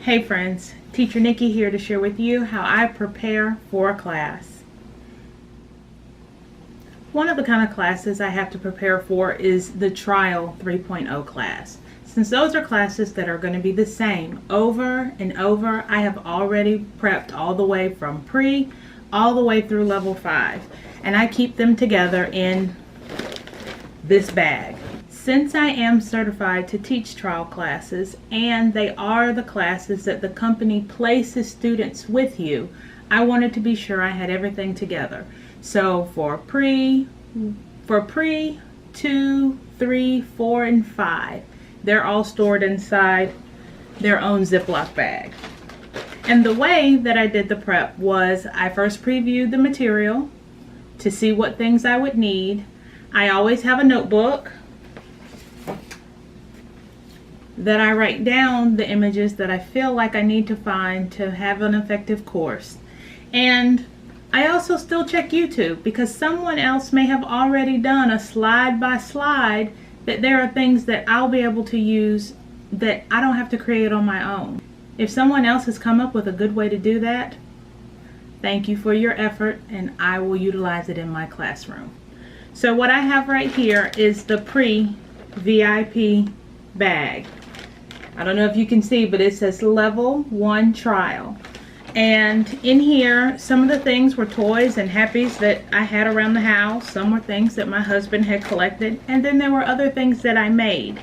Hey friends, Teacher Nikki here to share with you how I prepare for a class. One of the kind of classes I have to prepare for is the Trial 3.0 class. Since those are classes that are going to be the same over and over, I have already prepped all the way from pre all the way through level 5, and I keep them together in this bag. Since I am certified to teach trial classes and they are the classes that the company places students with you, I wanted to be sure I had everything together. So for pre, 2, 3, 4, and 5, they're all stored inside their own Ziploc bag. And the way that I did the prep was I first previewed the material to see what things I would need. I always have a notebook that I write down the images that I feel like I need to find to have an effective course. And I also still check YouTube because someone else may have already done a slide by slide that there are things that I'll be able to use that I don't have to create on my own. If someone else has come up with a good way to do that, thank you for your effort and I will utilize it in my classroom. So what I have right here is the pre-VIP bag. I don't know if you can see, but it says level 1 trial. And in here, some of the things were toys and happies that I had around the house. Some were things that my husband had collected. And then there were other things that I made.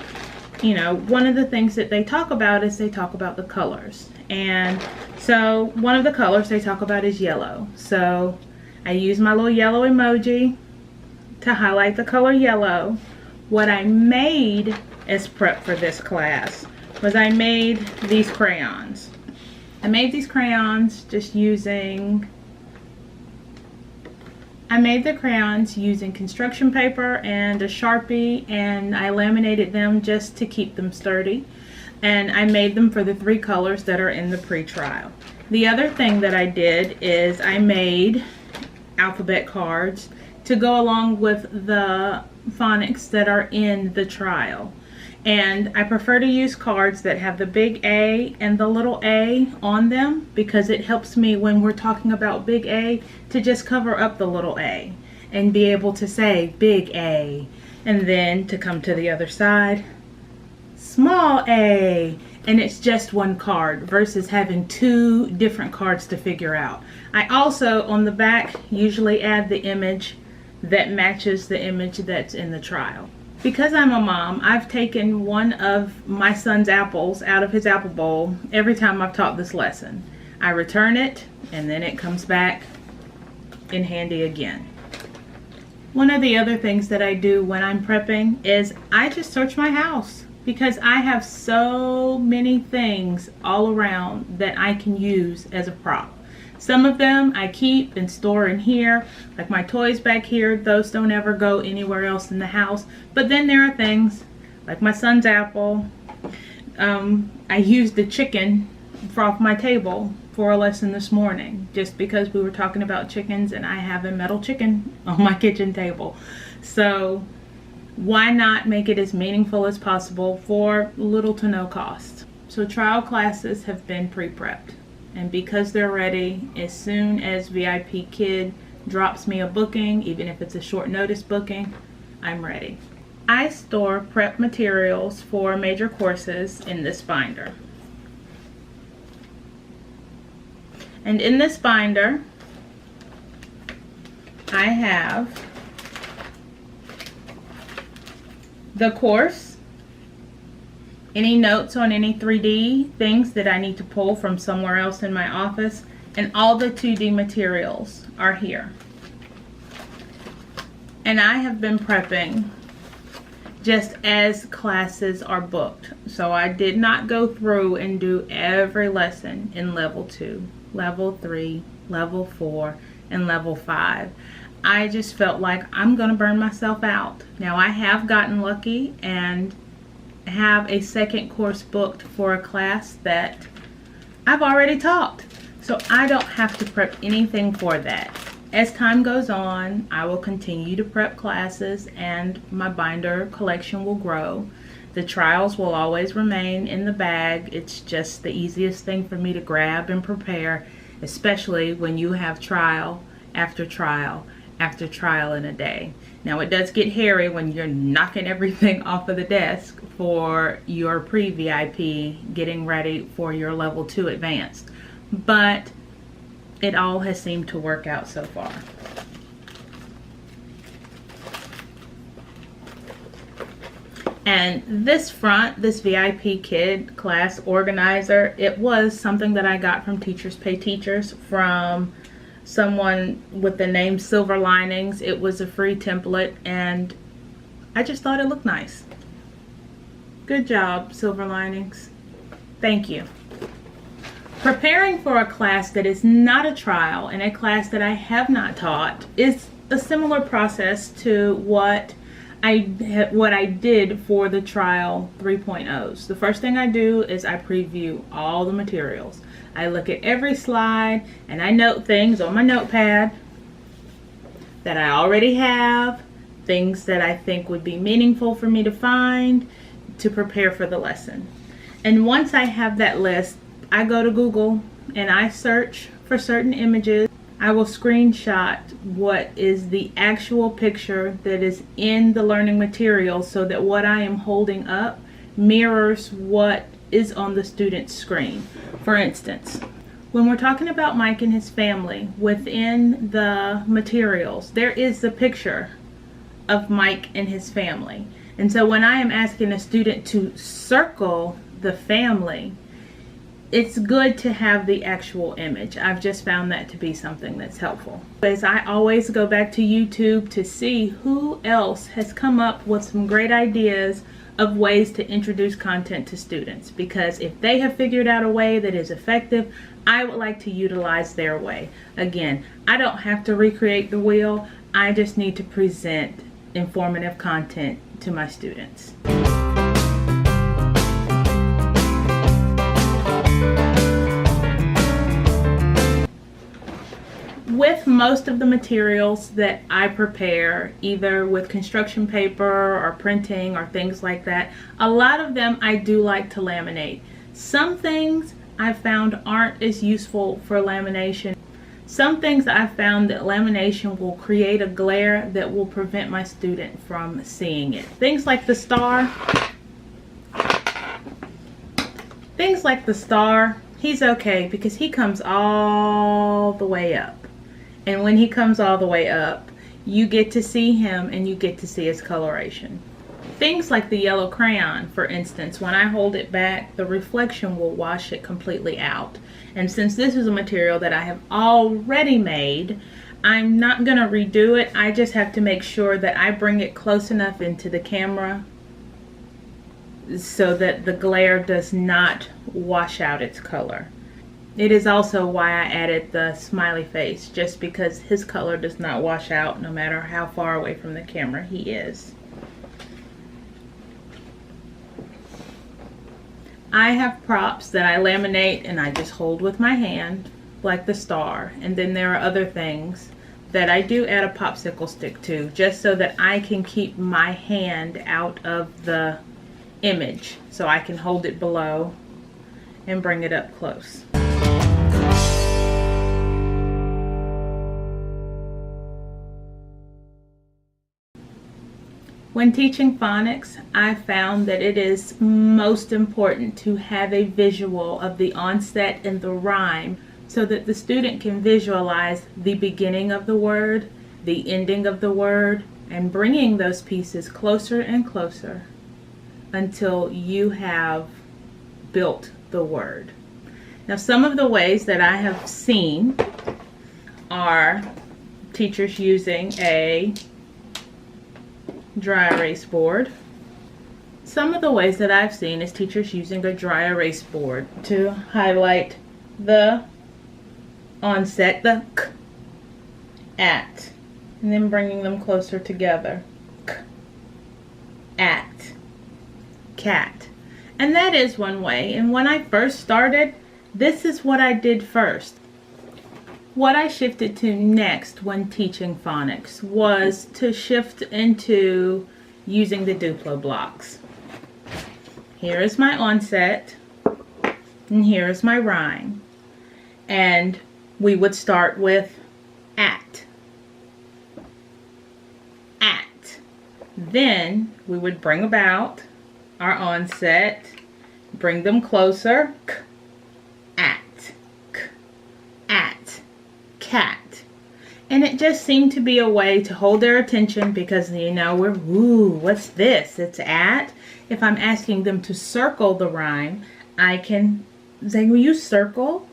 You know, one of the things that they talk about is they talk about the colors. And so one of the colors they talk about is yellow. So I use my little yellow emoji to highlight the color yellow. What I made as prep for this class was I made these crayons. I made these crayons using construction paper and a Sharpie, and I laminated them just to keep them sturdy. And I made them for the 3 colors that are in the pre-trial. The other thing that I did is I made alphabet cards to go along with the phonics that are in the trial. And I prefer to use cards that have the big A and the little a on them because it helps me when we're talking about big A to just cover up the little a and be able to say big A, and then to come to the other side, small a, and it's just one card versus having 2 different cards to figure out. I also on the back usually add the image that matches the image that's in the trial. Because I'm a mom, I've taken one of my son's apples out of his apple bowl every time I've taught this lesson. I return it and then it comes back in handy again. One of the other things that I do when I'm prepping is I just search my house because I have so many things all around that I can use as a prop. Some of them I keep and store in here, like my toys back here. Those don't ever go anywhere else in the house. But then there are things like my son's apple. I used the chicken off my table for a lesson this morning just because we were talking about chickens and I have a metal chicken on my kitchen table. So why not make it as meaningful as possible for little to no cost? So trial classes have been pre-prepped. And because they're ready, as soon as VIPKID drops me a booking, even if it's a short notice booking, I'm ready. I store prep materials for major courses in this binder. And in this binder, I have the course, any notes on any 3D things that I need to pull from somewhere else in my office, and all the 2D materials are here. And I have been prepping just as classes are booked. So I did not go through and do every lesson in level 2, level 3, level 4, and level 5. I just felt like I'm gonna burn myself out. Now I have gotten lucky and have a second course booked for a class that I've already taught, so I don't have to prep anything for that. As time goes on, I will continue to prep classes and my binder collection will grow. The trials will always remain in the bag. It's just the easiest thing for me to grab and prepare, especially when you have trial after trial after trial in a day. Now it does get hairy when you're knocking everything off of the desk for your pre-VIP, getting ready for your level 2 advanced, but it all has seemed to work out so far. And this front, this VIPKID class organizer, it was something that I got from Teachers Pay Teachers, from someone with the name Silver Linings. It was a free template and I just thought it looked nice. Good job, Silver Linings. Thank you. Preparing for a class that is not a trial and a class that I have not taught is a similar process to what I did for the trial 3.0s. The first thing I do is I preview all the materials. I look at every slide and I note things on my notepad that I already have, things that I think would be meaningful for me to find to prepare for the lesson. And once I have that list, I go to Google and I search for certain images. I will screenshot what is the actual picture that is in the learning material so that what I am holding up mirrors what is on the student's screen. For instance, when we're talking about Mike and his family, within the materials, there is the picture of Mike and his family. And so when I am asking a student to circle the family, it's good to have the actual image. I've just found that to be something that's helpful. As I always go back to YouTube to see who else has come up with some great ideas of ways to introduce content to students, because if they have figured out a way that is effective, I would like to utilize their way. Again, I don't have to recreate the wheel. I just need to present informative content to my students. With most of the materials that I prepare, either with construction paper or printing or things like that, a lot of them I do like to laminate. Some things I found aren't as useful for lamination. Some things I found that lamination will create a glare that will prevent my student from seeing it. Things like the star. He's okay because he comes all the way up. And when he comes all the way up, you get to see him and you get to see his coloration. Things like the yellow crayon, for instance, when I hold it back, the reflection will wash it completely out. And since this is a material that I have already made, I'm not going to redo it. I just have to make sure that I bring it close enough into the camera so that the glare does not wash out its color. It is also why I added the smiley face, just because his color does not wash out no matter how far away from the camera he is. I have props that I laminate and I just hold with my hand, like the star. And then there are other things that I do add a popsicle stick to, just so that I can keep my hand out of the image, so I can hold it below and bring it up close. When teaching phonics, I found that it is most important to have a visual of the onset and the rhyme so that the student can visualize the beginning of the word, the ending of the word, and bringing those pieces closer and closer until you have built the word. Now, some of the ways that I have seen are teachers using a dry erase board. Some of the ways that I've seen is teachers using a dry erase board to highlight the onset, the k, at, and then bringing them closer together. K, at, cat. And that is one way. And when I first started, this is what I did first. What I shifted to next when teaching phonics was to shift into using the Duplo blocks. Here is my onset, and here is my rhyme. And we would start with at. At. Then we would bring about our onset, bring them closer. K, at, k, at, cat. And it just seemed to be a way to hold their attention because, you know, we're, ooh, what's this? It's at. If I'm asking them to circle the rhyme, I can say, will you circle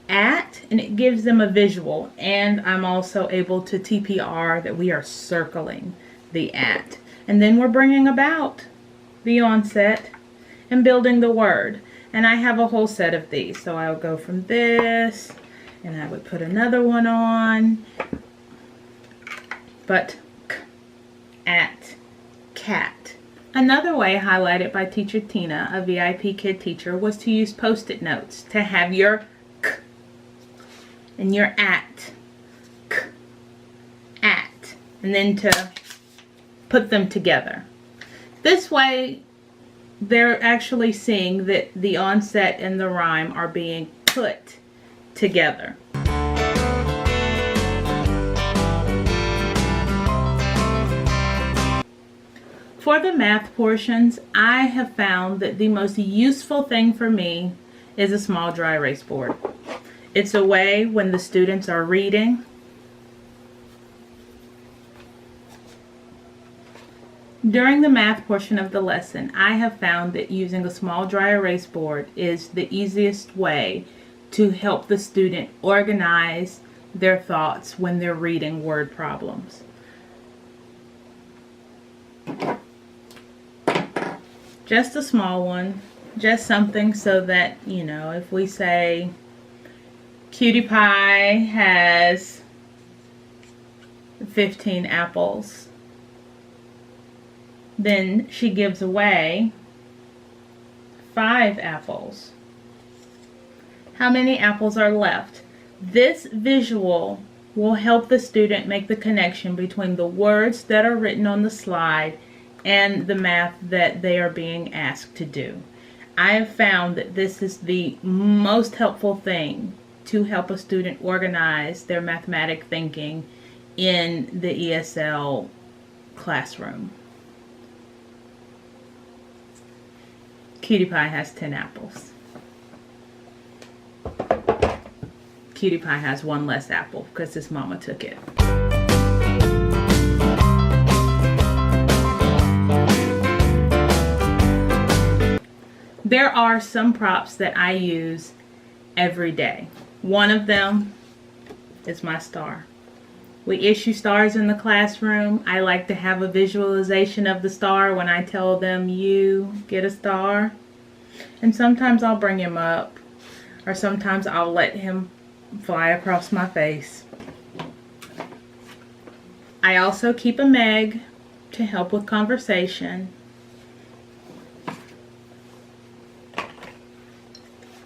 at? And it gives them a visual. And I'm also able to TPR that we are circling the at. And then we're bringing about the onset and building the word. And I have a whole set of these. So I'll go from this, and I would put another one on. But k, at, cat. Another way highlighted by Teacher Tina, a VIP Kid teacher, was to use Post-it notes to have your k and your at, k, at, and then to put them together. This way, they're actually seeing that the onset and the rhyme are being put together. For the math portions, I have found that the most useful thing for me is a small dry erase board. It's a way when the students are reading, during the math portion of the lesson, I have found that using a small dry erase board is the easiest way to help the student organize their thoughts when they're reading word problems. Just a small one, just something so that, you know, if we say Cutie Pie has 15 apples, then she gives away 5 apples. How many apples are left? This visual will help the student make the connection between the words that are written on the slide and the math that they are being asked to do. I have found that this is the most helpful thing to help a student organize their mathematic thinking in the ESL classroom. Cutie Pie has 10 apples. Cutie Pie has 1 less apple because his mama took it. There are some props that I use every day. One of them is my star. We issue stars in the classroom. I like to have a visualization of the star when I tell them, you get a star. And sometimes I'll bring him up, or sometimes I'll let him fly across my face. I also keep a Meg to help with conversation.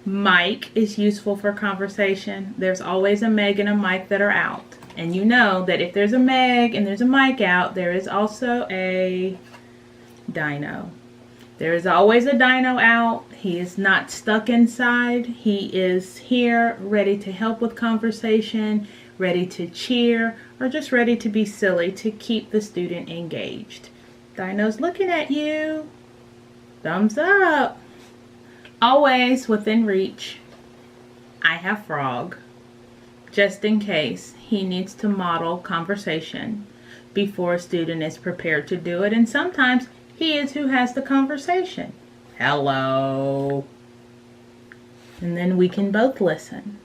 Mike is useful for conversation. There's always a Meg and a Mike that are out. And you know that if there's a Meg and there's a Mike out, there is also a Dino. There is always a Dino out. He is not stuck inside. He is here, ready to help with conversation, ready to cheer, or just ready to be silly to keep the student engaged. Dino's looking at you. Thumbs up. Always within reach, I have Frog, just in case he needs to model conversation before a student is prepared to do it. And sometimes he is who has the conversation. Hello. And then we can both listen.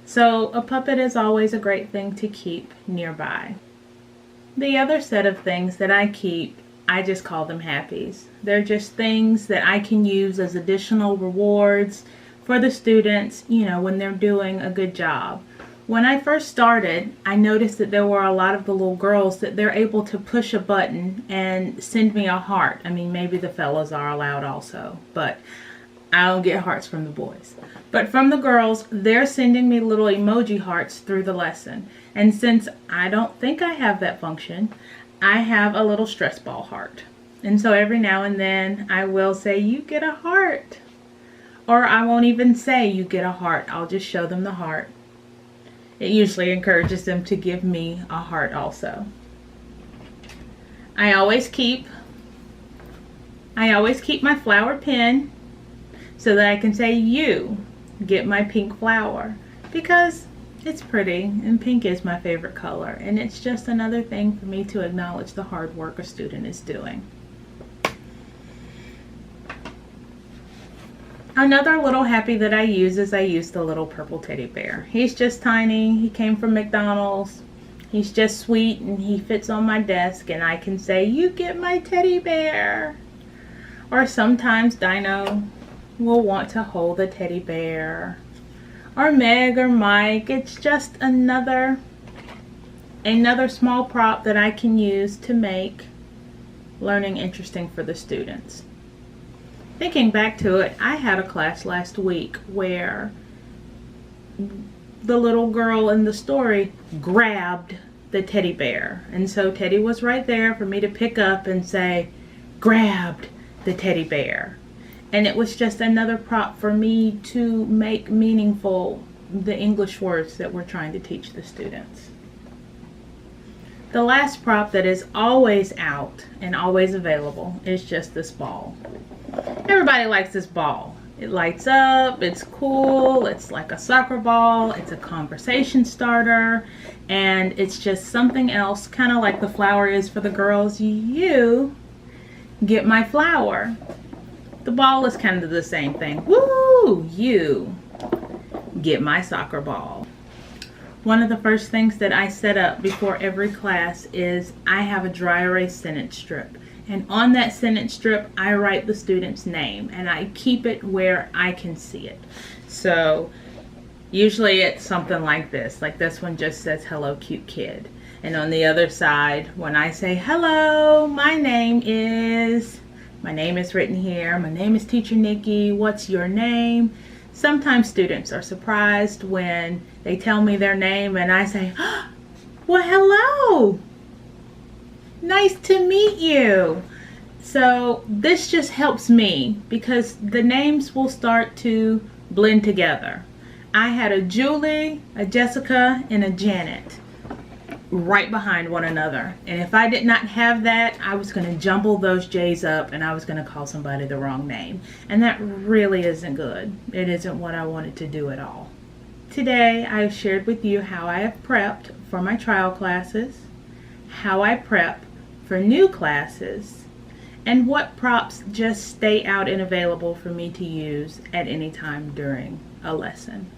So a puppet is always a great thing to keep nearby. The other set of things that I keep, I just call them happies. They're just things that I can use as additional rewards for the students, you know, when they're doing a good job. When I first started, I noticed that there were a lot of the little girls that they're able to push a button and send me a heart. I mean, maybe the fellas are allowed also, but I don't get hearts from the boys. But from the girls, they're sending me little emoji hearts through the lesson. And since I don't think I have that function, I have a little stress ball heart. And so every now and then I will say, you get a heart. Or I won't even say you get a heart. I'll just show them the heart. It usually encourages them to give me a heart also. I always keep my flower pin so that I can say, you get my pink flower, because it's pretty and pink is my favorite color, and it's just another thing for me to acknowledge the hard work a student is doing. Another little happy that I use the little purple teddy bear. He's just tiny. He came from McDonald's. He's just sweet and he fits on my desk, and I can say, you get my teddy bear. Or sometimes Dino will want to hold a teddy bear. Or Meg or Mike. It's just another small prop that I can use to make learning interesting for the students. Thinking back to it, I had a class last week where the little girl in the story grabbed the teddy bear. And so Teddy was right there for me to pick up and say, grabbed the teddy bear. And it was just another prop for me to make meaningful the English words that we're trying to teach the students. The last prop that is always out and always available is just this ball. Everybody likes this ball. It lights up, it's cool, it's like a soccer ball, it's a conversation starter, and it's just something else, kind of like the flower is for the girls. You get my flower. The ball is kind of the same thing. Woo! You get my soccer ball. One of the first things that I set up before every class is I have a dry erase sentence strip. And on that sentence strip, I write the student's name, and I keep it where I can see it. So usually it's something like this. Like this one just says, hello, cute kid. And on the other side, when I say, hello, my name is written here. My name is Teacher Nikki. What's your name? Sometimes students are surprised when they tell me their name and I say, oh, well, hello. Nice to meet you. So this just helps me because the names will start to blend together. I had a Julie, a Jessica, and a Janet right behind one another. And if I did not have that, I was going to jumble those J's up and I was going to call somebody the wrong name. And that really isn't good. It isn't what I wanted to do at all. Today, I've shared with you how I have prepped for my trial classes, how I prep for new classes, and what props just stay out and available for me to use at any time during a lesson.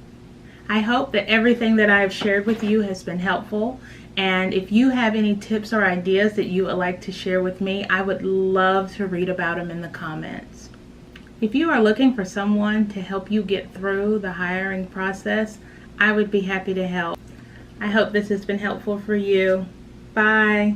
I hope that everything that I have shared with you has been helpful, and if you have any tips or ideas that you would like to share with me, I would love to read about them in the comments. If you are looking for someone to help you get through the hiring process, I would be happy to help. I hope this has been helpful for you. Bye.